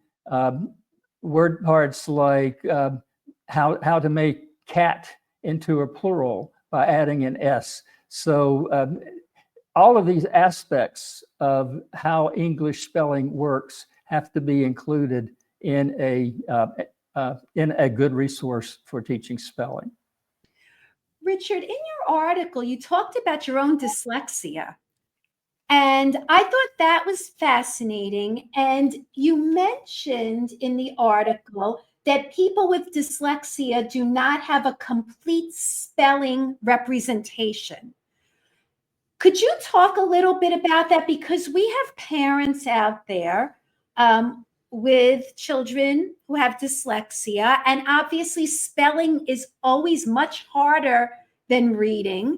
word parts like how to make cat into a plural by adding an S. So all of these aspects of how English spelling works have to be included in a good resource for teaching spelling. Richard, in your article, you talked about your own dyslexia. And I thought that was fascinating. And you mentioned in the article that people with dyslexia do not have a complete spelling representation. Could you talk a little bit about that? Because we have parents out there with children who have dyslexia, and obviously spelling is always much harder than reading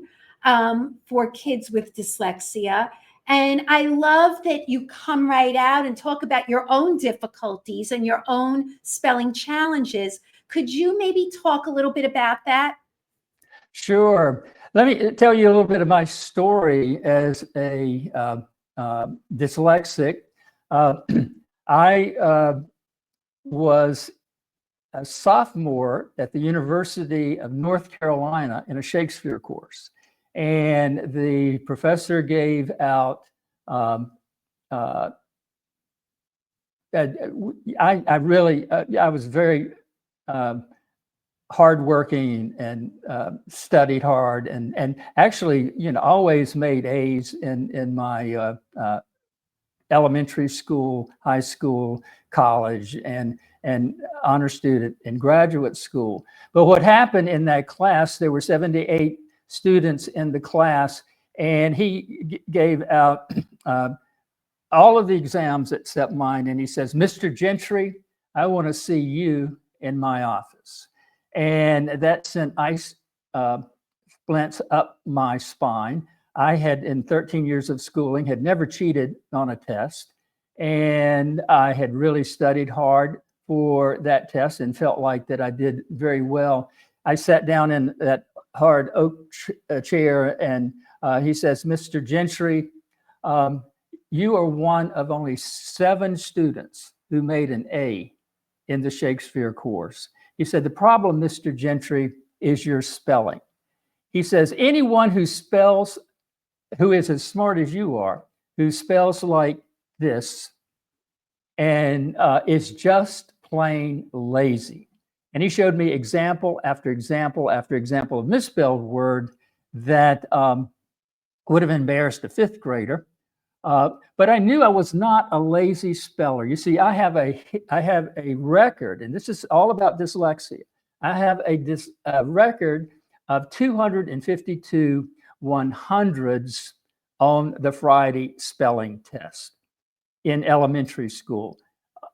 for kids with dyslexia. And I love that you come right out and talk about your own difficulties and your own spelling challenges. Could you maybe talk a little bit about that? Sure. Let me tell you a little bit of my story as a dyslexic. I was a sophomore at the University of North Carolina in a Shakespeare course. And the professor gave out, I was very hardworking and studied hard and actually, always made A's in my elementary school, high school, college, and honor student in graduate school. But what happened in that class, there were 78 students in the class, and he gave out all of the exams except mine. And he says, "Mr. Gentry, I want to see you in my office." And that sent ice splints up my spine. I had, in 13 years of schooling, had never cheated on a test. And I had really studied hard for that test and felt like that I did very well. I sat down in that hard oak chair, and he says, "Mr. Gentry, you are one of only 7 students who made an A in the Shakespeare course. He said, the problem, Mr. Gentry, is your spelling. He says, anyone who spells, who is as smart as you are, who spells like this and is just plain lazy. And he showed me example after example after example of misspelled word that would have embarrassed a 5th grader. But I knew I was not a lazy speller. You see, I have a record, and this is all about dyslexia. I have a record of 252 100s on the Friday spelling test in elementary school.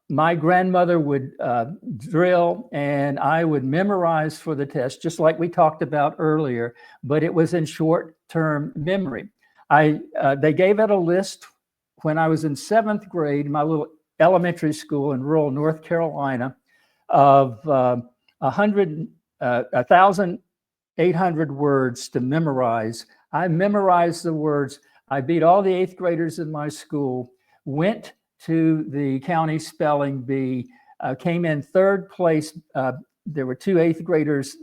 My grandmother would drill, and I would memorize for the test, just like we talked about earlier, but it was in short-term memory. They gave out a list when I was in 7th grade, my little elementary school in rural North Carolina, of 1,800 words to memorize. I memorized the words. I beat all the 8th graders in my school, went to the county spelling bee, came in 3rd place. There were 2 8th graders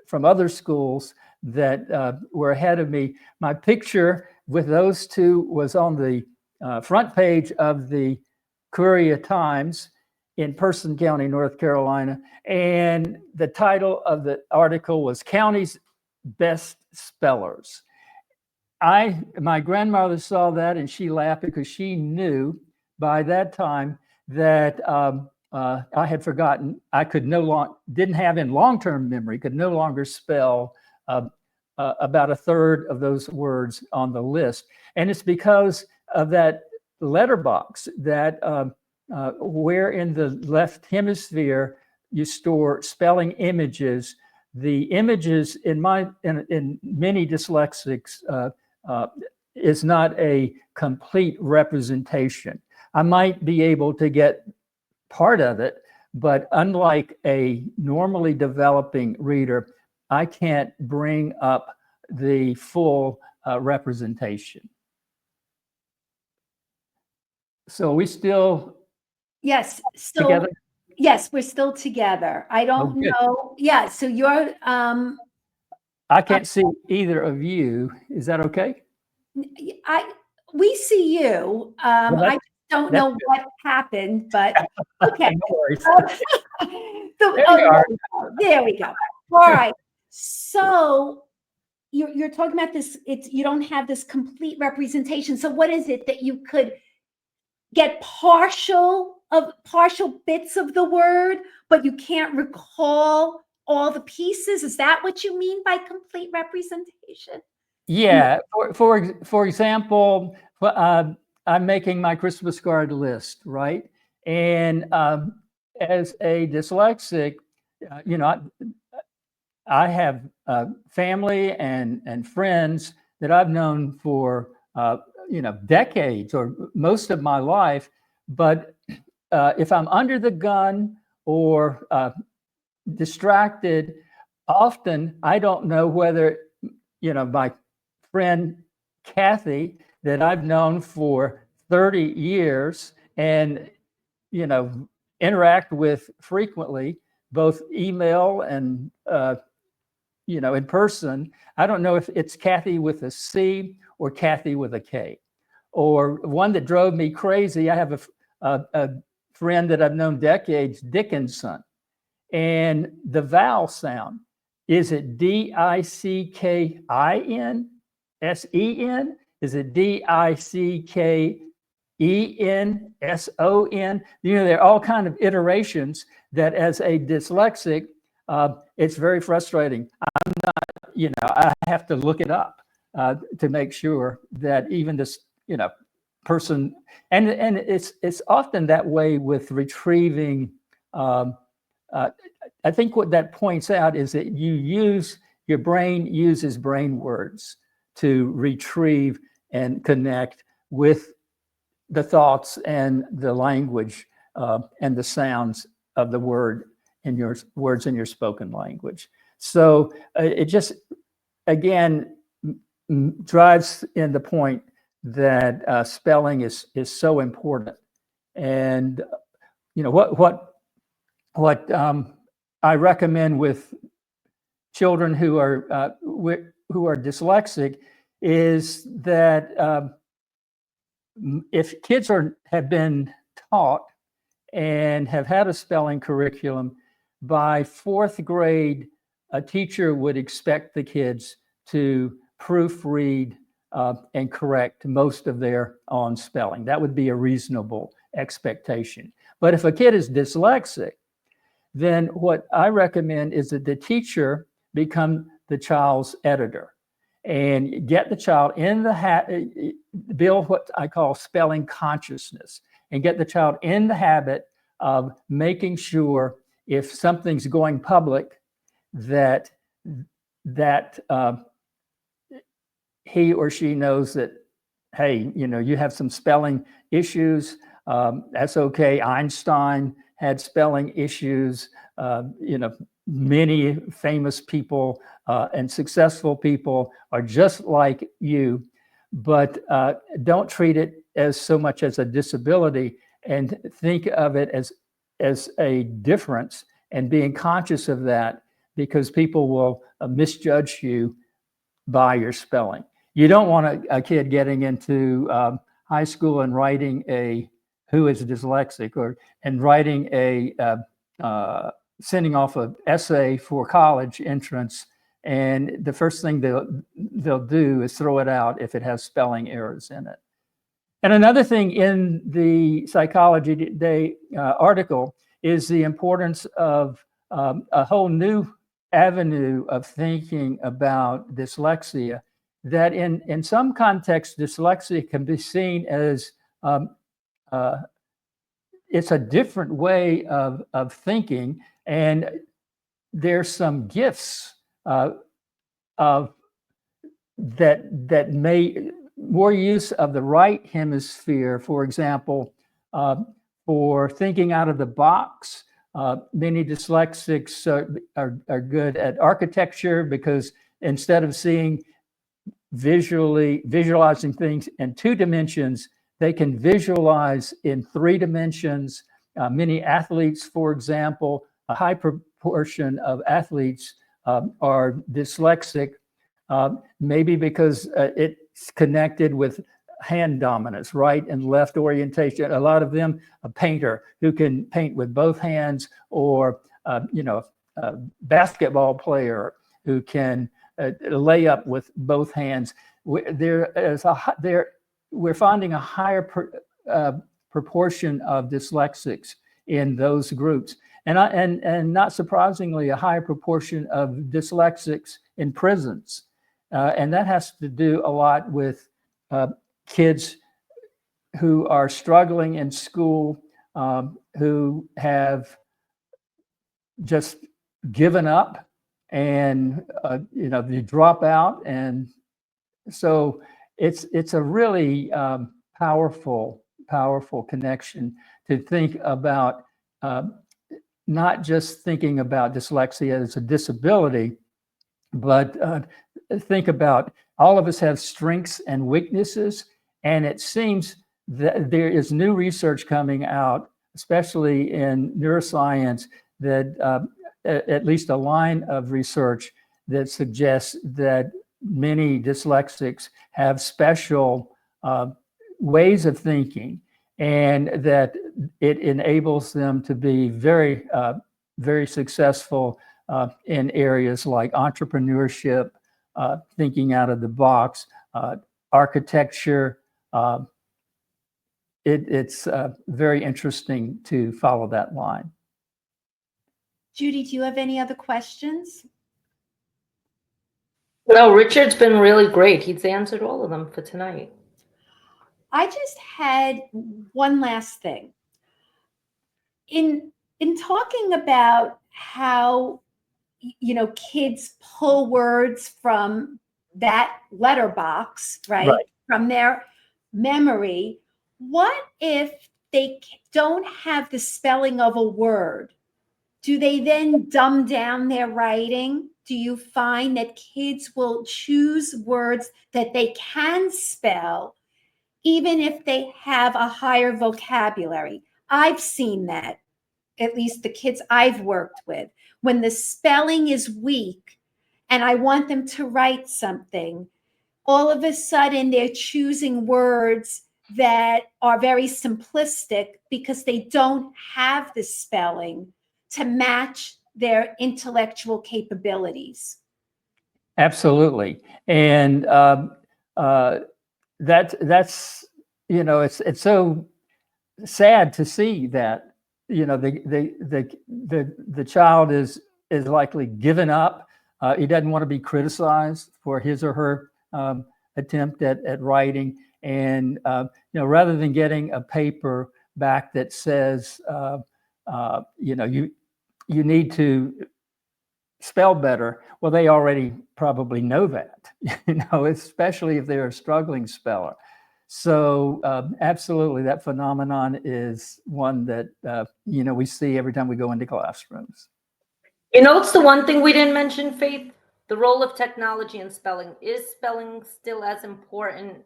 from other schools that were ahead of me. My picture with those 2 was on the front page of the Courier-Times in Person County, North Carolina. And the title of the article was County's Best Spellers. My grandmother saw that and she laughed because she knew by that time that I had forgotten. I could didn't have in long-term memory, could no longer spell about 1/3 of those words on the list. And it's because of that letterbox that where in the left hemisphere you store spelling images. The images in many dyslexics is not a complete representation. I might be able to get part of it, but unlike a normally developing reader, I can't bring up the full representation. So we still together? Yes, we're still together. I don't know. Yeah, so you're I can't see either of you. Is that okay? We see you. I don't know what happened, but okay. No worries. There we go. All right. So you're talking about this. You don't have this complete representation. So what is it that you could get partial bits of the word, but you can't recall all the pieces? Is that what you mean by complete representation? Yeah. For example, I'm making my Christmas card list, right? And as a dyslexic, I have family and friends that I've known for decades or most of my life. But if I'm under the gun or distracted, often I don't know whether my friend Kathy that I've known for 30 years and interact with frequently, both email and in person. I don't know if it's Kathy with a C or Kathy with a K. Or one that drove me crazy, I have a friend that I've known decades, Dickinson, and the vowel sound, is it Dickinsen? Is it Dickenson? There are all kinds of iterations that as a dyslexic, it's very frustrating. I'm not, I have to look it up to make sure that even this, person, and it's often that way with retrieving. I think what that points out is that your brain uses brain words to retrieve and connect with the thoughts and the language and the sounds of the word in your words in your spoken language. So it just, again, drives in the point that spelling is so important. And what I recommend with children who are dyslexic is that if kids have been taught and have had a spelling curriculum, by fourth grade, a teacher would expect the kids to proofread and correct most of their own spelling. That would be a reasonable expectation. But if a kid is dyslexic, then what I recommend is that the teacher become the child's editor and get the child in the build what I call spelling consciousness, and get the child in the habit of making sure if something's going public that he or she knows that, hey, you have some spelling issues. That's okay. Einstein had spelling issues. Many famous people and successful people are just like you, but don't treat it as so much as a disability, and think of it as a difference, and being conscious of that, because people will misjudge you by your spelling. You don't want a kid getting into high school and writing who is dyslexic, and writing sending off an essay for college entrance, and the first thing they'll do is throw it out if it has spelling errors in it. And another thing in the Psychology Today article is the importance of a whole new avenue of thinking about dyslexia, that in some contexts, dyslexia can be seen as it's a different way of thinking, and there's some gifts of that may more use of the right hemisphere, for example, for thinking out of the box. Many dyslexics are good at architecture, because instead of visualizing things in 2 dimensions, they can visualize in 3 dimensions. Many athletes, for example, a high proportion of athletes are dyslexic, maybe because it's connected with hand dominance, right and left orientation. A lot of them, a painter who can paint with both hands, or a basketball player who can lay up with both hands. We're finding a higher proportion of dyslexics in those groups, and not surprisingly, a higher proportion of dyslexics in prisons, and that has to do a lot with kids who are struggling in school, who have just given up, and they drop out, and so it's a really powerful connection to think about, not just thinking about dyslexia as a disability, but think about all of us have strengths and weaknesses, and it seems that there is new research coming out, especially in neuroscience, that at least a line of research that suggests that many dyslexics have special ways of thinking, and that it enables them to be very, very successful in areas like entrepreneurship, thinking out of the box, architecture. It's very interesting to follow that line. Judy, do you have any other questions? No, Richard's been really great. He's answered all of them for tonight. I just had one last thing. In talking about how kids pull words from that letterbox, right, from their memory, what if they don't have the spelling of a word? Do they then dumb down their writing? Do you find that kids will choose words that they can spell even if they have a higher vocabulary. I've seen that, at least the kids I've worked with, when the spelling is weak and I want them to write something, all of a sudden they're choosing words that are very simplistic because they don't have the spelling to match their intellectual capabilities. Absolutely. And that's, you know, it's so sad to see that, you know, the child is likely given up. He doesn't want to be criticized for his or her attempt at writing. And, you know, rather than getting a paper back that says, you know, you need to spell better, well, they already probably know that, you know, especially if they're a struggling speller. So absolutely, that phenomenon is one that, you know, we see every time we go into classrooms. You know, it's the one thing we didn't mention, Faith, the role of technology in spelling. Is spelling still as important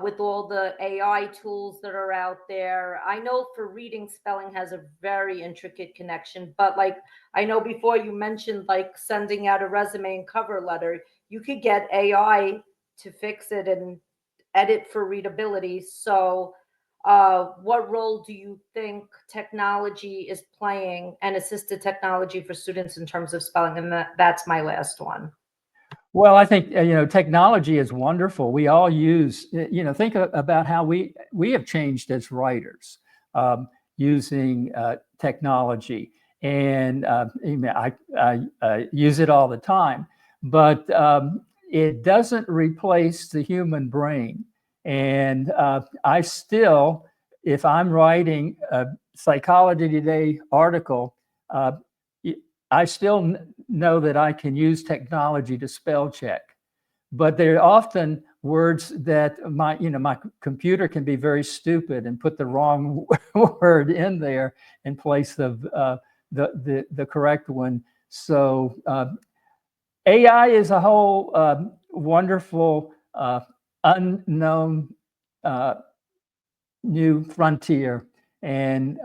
with all the AI tools that are out there? I know for reading, spelling has a very intricate connection, but like, I know before you mentioned like sending out a resume and cover letter, you could get AI to fix it and edit for readability. So what role do you think technology is playing, and assisted technology for students in terms of spelling? And that's my last one. Well, I think, you know, technology is wonderful. We all use, you know, think about how we have changed as writers using technology. And I use it all the time, but it doesn't replace the human brain. And I still, if I'm writing a Psychology Today article, I still know that I can use technology to spell check, but there are often words that my computer can be very stupid and put the wrong word in there in place of the correct one. So AI is a whole wonderful unknown new frontier, and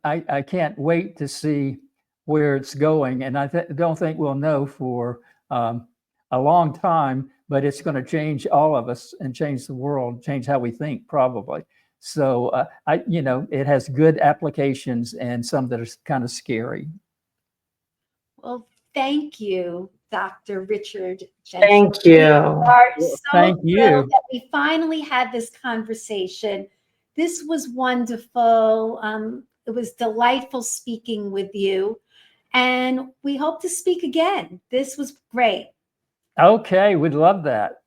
I can't wait to see where it's going. And I don't think we'll know for a long time, but it's going to change all of us and change the world, change how we think, probably. So you know, it has good applications and some that are kind of scary. Well, thank you, Dr. Richard Gentry. Thank you. We are so Thank you. thrilled that we finally had this conversation. This was wonderful. It was delightful speaking with you, and we hope to speak again. This was great. Okay, we'd love that.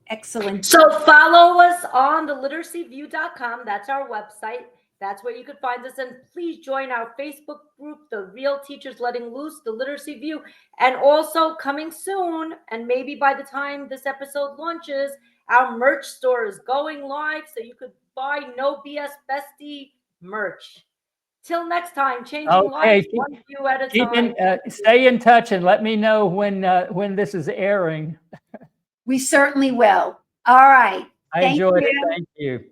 Excellent. So follow us on theliteracyview.com. That's our website. That's where you could find us. And please join our Facebook group, The Real Teachers Letting Loose, The Literacy View. And also coming soon, and maybe by the time this episode launches, our merch store is going live, so you could buy No BS Bestie merch. Till next time, changing lives one view at a time. Stay in touch and let me know when this is airing. We certainly will. All right. I enjoyed it. Thank you.